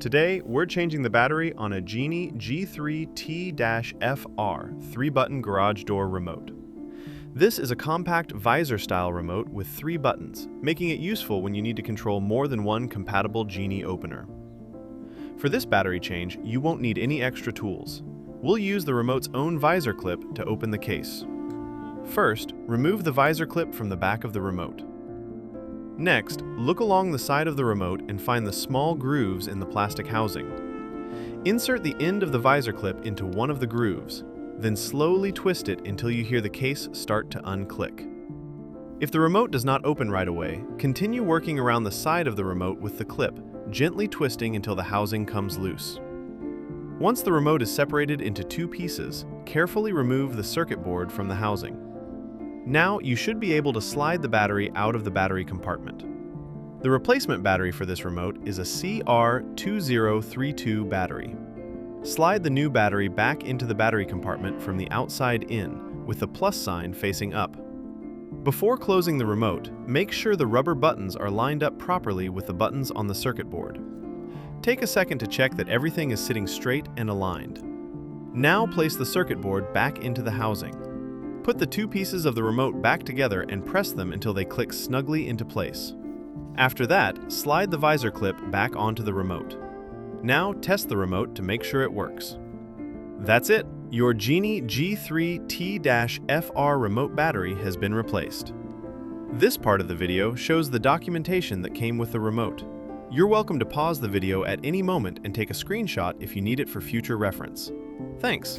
Today, we're changing the battery on a Genie G3T-FR 3-button garage door remote. This is a compact Visor-style remote with 3 buttons, making it useful when you need to control more than one compatible Genie opener. For this battery change, you won't need any extra tools. We'll use the remote's own Visor clip to open the case. First, remove the Visor clip from the back of the remote. Next, look along the side of the remote and find the small grooves in the plastic housing. Insert the end of the Visor clip into one of the grooves, then slowly twist it until you hear the case start to unclick. If the remote does not open right away, continue working around the side of the remote with the clip, gently twisting until the housing comes loose. Once the remote is separated into 2 pieces, carefully remove the circuit board from the housing. Now you should be able to slide the battery out of the battery compartment. The replacement battery for this remote is a CR2032 battery. Slide the new battery back into the battery compartment from the outside in, with the plus sign facing up. Before closing the remote, make sure the rubber buttons are lined up properly with the buttons on the circuit board. Take a second to check that everything is sitting straight and aligned. Now place the circuit board back into the housing. Put the 2 pieces of the remote back together and press them until they click snugly into place. After that, slide the Visor clip back onto the remote. Now test the remote to make sure it works. That's it! Your Genie G3T-FR remote battery has been replaced. This part of the video shows the documentation that came with the remote. You're welcome to pause the video at any moment and take a screenshot if you need it for future reference. Thanks!